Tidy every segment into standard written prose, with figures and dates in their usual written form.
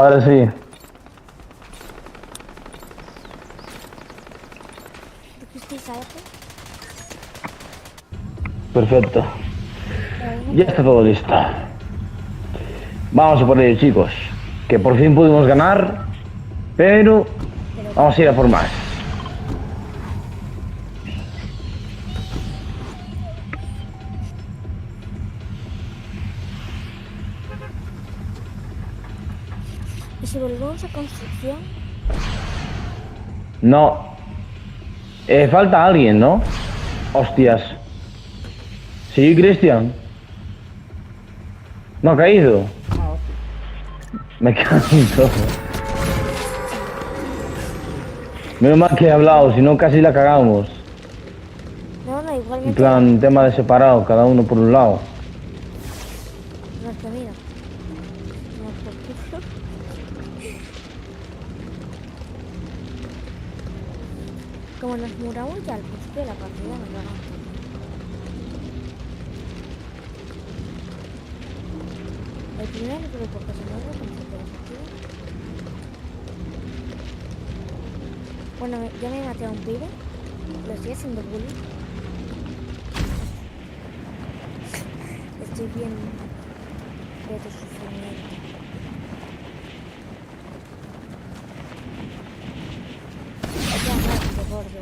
Ahora sí. Perfecto. Ya está todo listo. Vamos a por ello, chicos. Que por fin pudimos ganar, pero vamos a ir a por más. ¿Y si volvemos a construcción? No. Falta alguien, ¿no? Hostias. Sí, Cristian. No ha caído. Me cago en todo. Menos mal que he hablado, si no casi la cagamos. No, En igualmente. plan, tema de separado, cada uno por un lado. No, es que mira. No, por culo. Como nos muramos ya al principio de la partida, nos ganamos. El primer grupo que se mueve al principio de la partida. Bueno, ya me maté a un pibe. Lo estoy haciendo bullying. Estoy bien de tu sufrimiento. Ya muerto, gordo.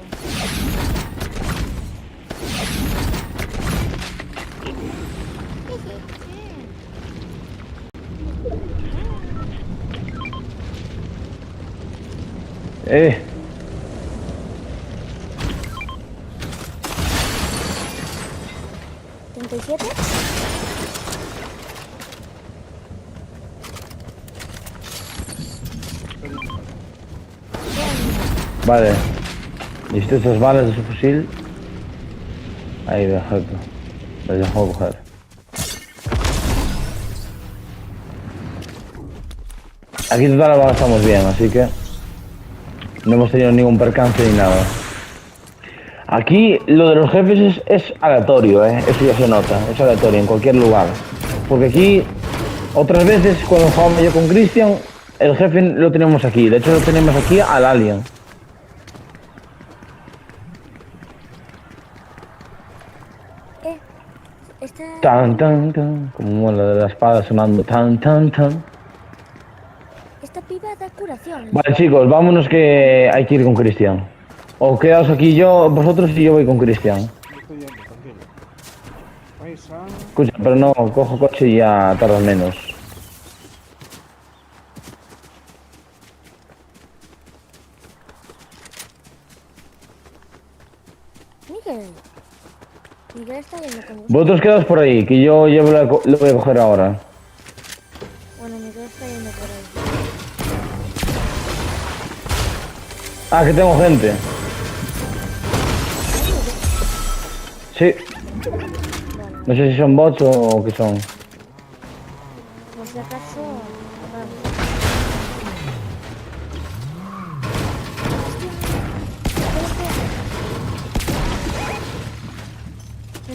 Eh. ¿37? Vale. ¿Listo esas balas de su fusil? Ahí, perfecto. Las dejo coger. Aquí total ahora estamos bien, así que no hemos tenido ningún percance ni nada. Aquí lo de los jefes es aleatorio, eso ya se nota, es aleatorio en cualquier lugar. Porque aquí, otras veces cuando jugaba yo con Cristian, el jefe lo tenemos aquí, de hecho lo tenemos aquí al alien. Esta... Tan, tan, tan, como la de la espada sonando, tan, tan, tan. Esta piba da curación. Vale chicos, vámonos que hay que ir con Cristian. O quedaos aquí vosotros y yo voy con Cristian. Estoy yendo, tranquilo. Escucha, pero no, cojo coche y ya tardas menos. Miguel. Miguel está yendo con vosotros. Vosotros quedaos por ahí, que yo lo voy a coger ahora. Bueno, Miguel está yendo por ahí. Ah, que tengo gente. Sí. No sé si son bots o qué son. Por si acaso...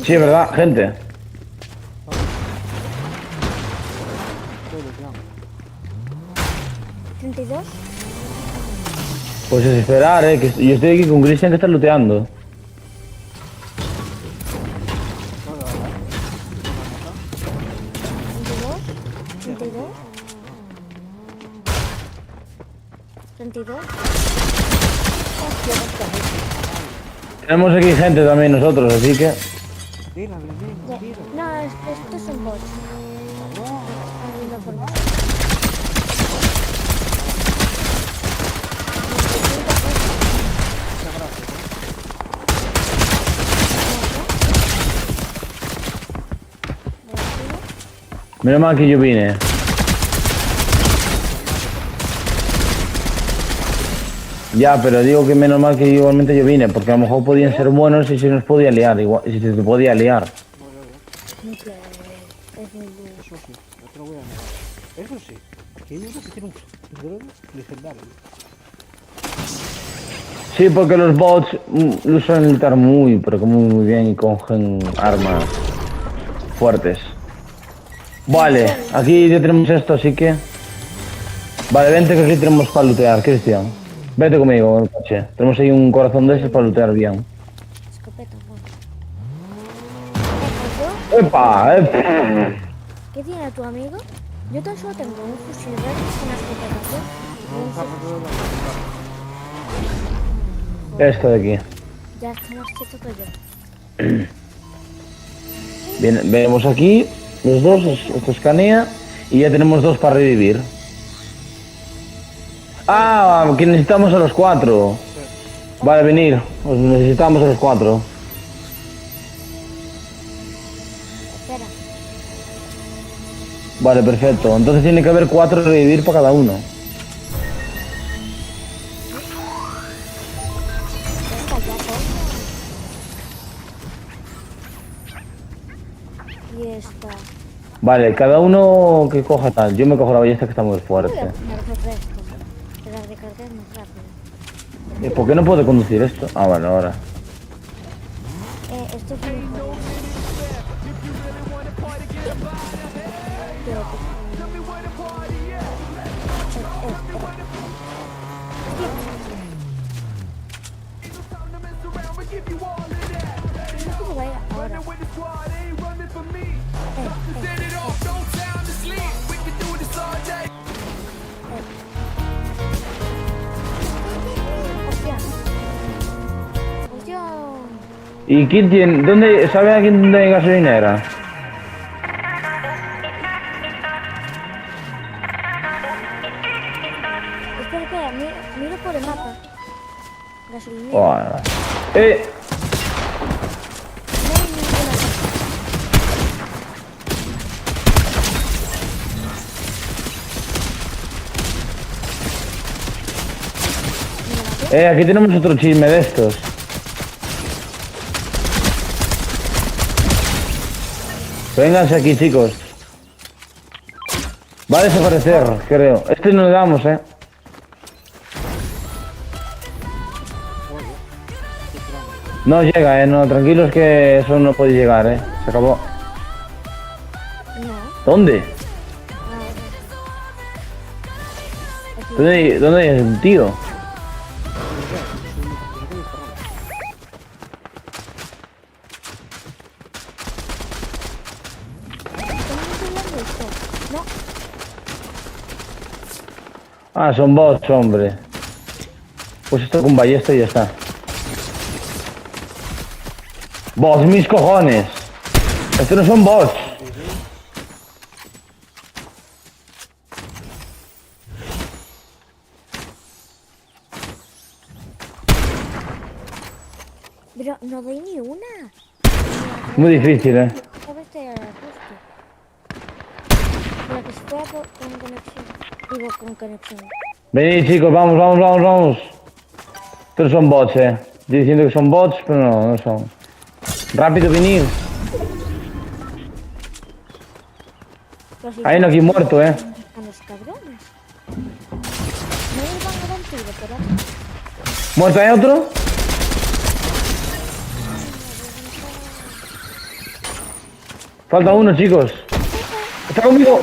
Sí, es verdad, gente. ¿32? Pues es esperar, que yo estoy aquí con Cristian que está looteando. Tenemos aquí gente también nosotros, así que... No, estos son bots. Menos mal que yo vine. Ya, pero digo que menos mal que igualmente yo vine, porque a lo mejor podían ser buenos y se nos podía liar, igual, y se te podía liar. Es muy duro. Eso sí, no te lo voy a negar. Eso sí, aquí hay uno que tiene un drone legendario. Sí, porque los bots lo suelen lutar muy, pero que muy bien y cogen armas fuertes. Vale, aquí ya tenemos esto, así que Vale, vente que aquí tenemos para lootear, Cristian. Vete conmigo en el coche. Tenemos ahí un corazón de esos para lootear bien. Escopeta, bueno. ¡Epa! ¿Qué tiene tu amigo? Yo tan solo tengo un fusil verde, una escopeta azul y un fusil. Esto de aquí. Ya está más cheto que yo. Bien, vemos aquí los dos, esto escanea y ya tenemos dos para revivir. Ah, que necesitamos a los 4. Vale, venir, os necesitamos a los 4. Espera. Vale, perfecto. Entonces tiene que haber 4 revivir para cada uno. Esta ya coño. Y esta. Vale, cada uno que coja tal. Yo me cojo la ballesta que está muy Voy a fuerte. poner otro esto. Que las recargas más rápido. ¿Por qué no puedo conducir esto? Ah, vale, ahora. Esto es muy importante. ¿Y quién tiene? ¿Dónde? ¿Sabe alguien dónde hay gasolinera? Espera, miro por el mapa. Gasolinera. Oh, No hay ninguna cosa. aquí tenemos otro chisme de estos. Vénganse aquí, chicos. Va a desaparecer, creo. Este no le damos, No llega, no, tranquilos que eso no puede llegar, Se acabó. No. ¿Dónde? Aquí. ¿Dónde hay un tío? No. Ah, son bots, hombre. Pues esto con ballesta y ya está. Bots, mis cojones. Estos no son bots. Pero no doy ni una. Muy difícil, ¿Sabes que era justo? Pero que se pueda con conexión. Digo, con conexión. Venid, chicos, vamos. Estos son bots, Estoy diciendo que son bots, pero no son. Rápido, venid. Hay uno aquí muerto, A los cabrones. No les van a dar tiro, pero... ¿Muerto hay otro? Falta uno, chicos. Está conmigo.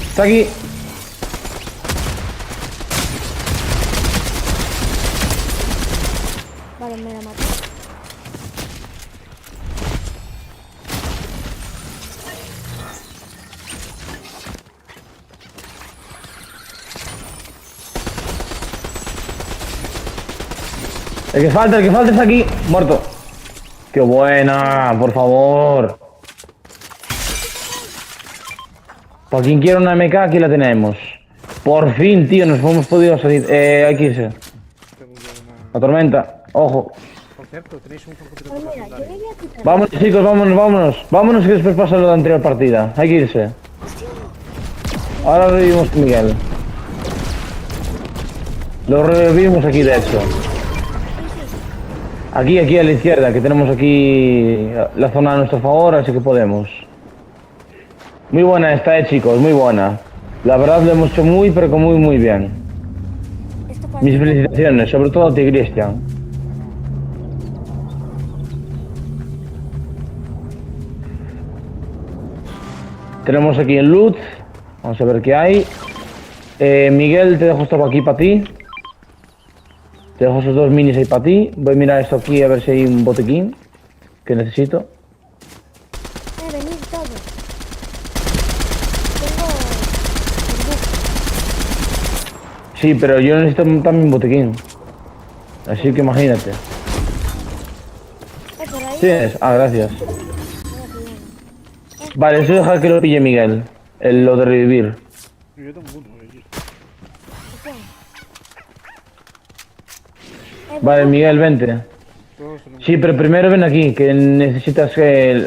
Está aquí. Vale, me la maté. El que falta está aquí. Muerto. ¡Qué buena! Por favor. Para quien quiera una MK, aquí la tenemos. Por fin, tío, nos hemos podido salir. Hay que irse. La tormenta. Ojo. Por cierto, tenéis un computador Pues para mira, yo andar. le voy a quitar... Vámonos, chicos, vámonos. Vámonos que después pasa lo de la anterior partida. Hay que irse. Ahora revivimos con Miguel. Lo revivimos aquí, de hecho. Aquí a la izquierda, que tenemos aquí la zona a nuestro favor, así que podemos. Muy buena esta, chicos, muy buena. La verdad lo hemos hecho pero que muy bien. Esto para... Mis felicitaciones, sobre todo a ti, Cristian. Tenemos aquí el loot. Vamos a ver qué hay. Miguel, te dejo esto aquí para ti. Te dejo esos dos minis ahí para ti. Voy a mirar esto aquí a ver si hay un botequín que necesito. Venid todos. Tengo burbujas. Sí, pero yo necesito también un botequín. Así que imagínate. Por ahí. ¿Tienes? Ah, gracias. Mira que viene. Vale, eso deja que lo pille Miguel. Lo de revivir. Yo tengo uno allí. Ok. Vale, Miguel, vente. Todos tenemos. Sí, pero primero ven aquí, que necesitas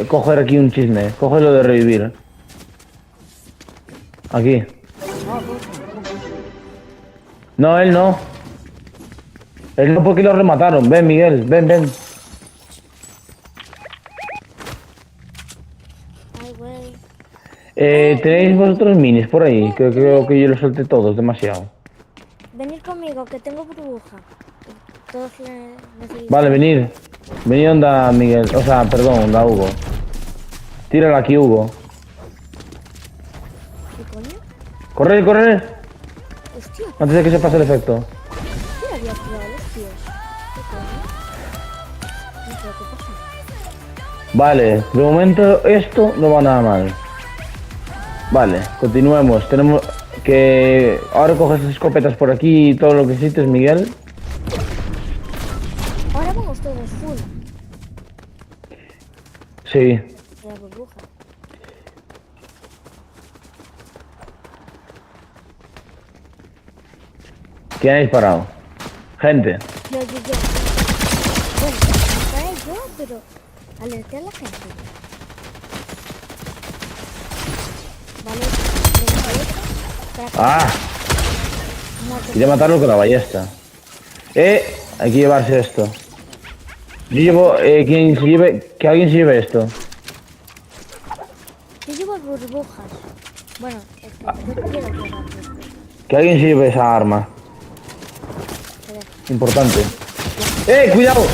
coger aquí un chisme. Coge lo de revivir. Aquí. Ah, todos tenemos. No, él no. Él no porque lo remataron. Ven, Miguel, ven, ven. Ay, güey. ¿Tenéis vosotros minis por ahí? Que creo que yo los solté todos, demasiado. Venid conmigo, que tengo burbuja. Todos necesitan. Vale, venid. Venid onda, Miguel. O sea, perdón, onda, Hugo. Tírala aquí, Hugo. ¿Qué coño? ¡Corre, corre! Hostia, Antes de que se pase el efecto. ¿qué había tirado los tíos? ¿Qué coño? No sé qué pasa. Vale, de momento esto no va nada mal. Vale, continuemos. Tenemos que... Ahora coges las escopetas por aquí y todo lo que necesites, Miguel. Ahora vamos todos full. Sí. De la burbuja. ¿Quién ha disparado? Gente. Yo. Bueno, disparé yo, pero alerté a la gente. Vale, venga, otro. Para que ¡Ah! mate. Quería matarlo con la ballesta. Hay que llevarse esto. Yo llevo... quien se lleve... Que alguien se lleve esto. Yo llevo burbujas. Bueno, es que yo quiero llevar burbujas. Que alguien se lleve esa arma. Espera. Importante. ¡Cuidado!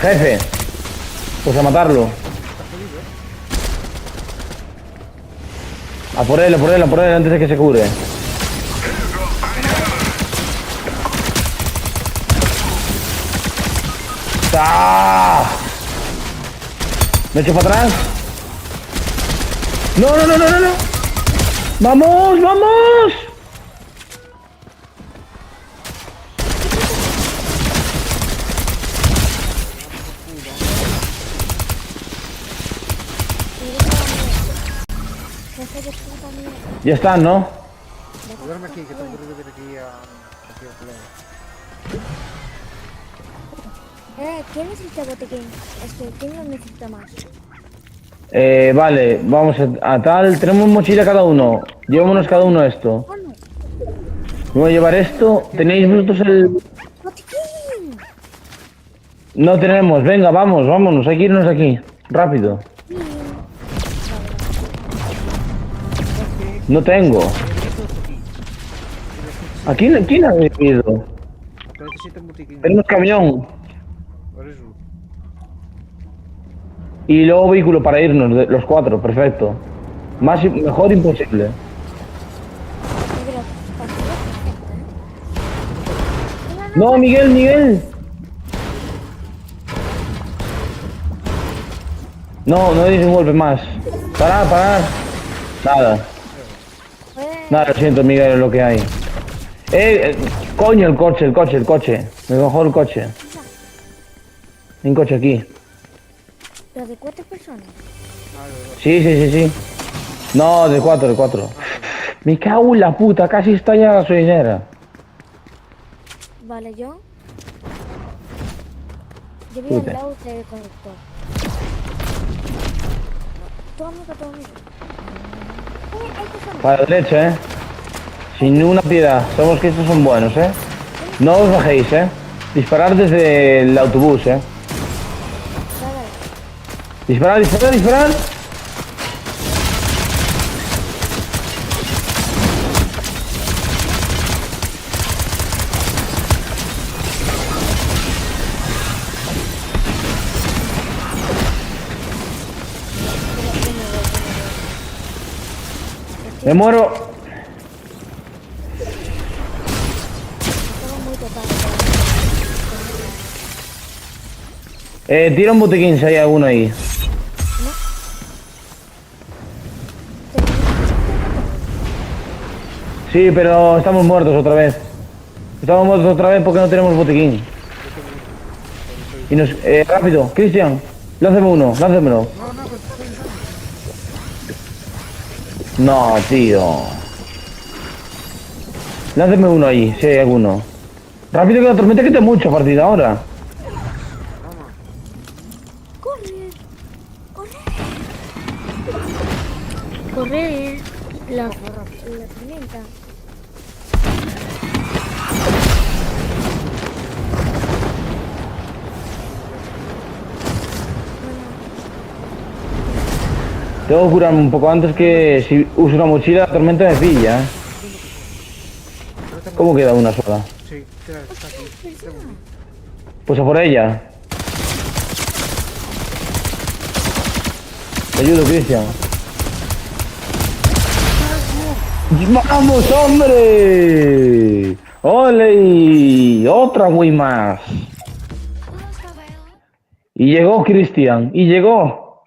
Jefe. Pues a matarlo. A por él, a por él, a por él antes de que se cure. ¡Ah! ¿Me echo para atrás? ¡No, no, no, no, no! no! ¡Vamos, vamos! Jefe de puta mierda. Ya están, ¿no? Duerme aquí, que tengo que ir aquí a pelear. ¿Quién necesita botequín? Es que, ¿quién lo necesita más? Vale, vamos a tal. Tenemos mochila cada uno. Llevémonos cada uno esto. ¡Bueno! Voy a llevar esto. ¿Tenéis vosotros el...? ¡Botequín! No tenemos. Venga, vamos, vámonos. Hay que irnos de aquí. Rápido. No tengo. ¿A quién ha venido? Que necesito un botiquín. Tenemos camión. Por eso. Y luego vehículo para irnos, los cuatro. Perfecto. Mejor imposible. Mira, partida perfecta, ¿eh? No, Miguel, Miguel. No, no deis un golpe más. Parar, parar. Nada. Nada, lo siento, Miguel, es lo que hay. Coño, el coche. Me bajó el coche. Hay un coche aquí. Pero de 4 personas. Sí. No, de cuatro. Me cago en la puta, casi está ya la gasolinera. Vale, yo. Yo vi Puta. al lado del conductor. Tu amigo. Estos son. Para la derecha, Sin ninguna piedad. Sabemos que estos son buenos, No os bajéis, Disparar desde el autobús, Dale. Disparar. Me muero. Estamos muy topados. Tira un botiquín si hay alguno ahí. Sí, pero estamos muertos otra vez. Estamos muertos otra vez porque no tenemos botiquín. Y nos... rápido, Cristian. Lánzame uno, lánzamelo. No, tío. Lánzame uno ahí, si hay alguno. Rápido que la tormenta quita mucho a partir de ahora. ¡Corre! ¡Corre! ¡Corre! La tormenta. Tengo que curarme un poco antes que si uso una mochila la tormenta me pilla. ¿Cómo queda una sola? Sí, está aquí. Pues a por ella. Te ayudo, Cristian. ¡Vamos, hombre! ¡Ole! Otra güey más. Y llegó Cristian. Y llegó.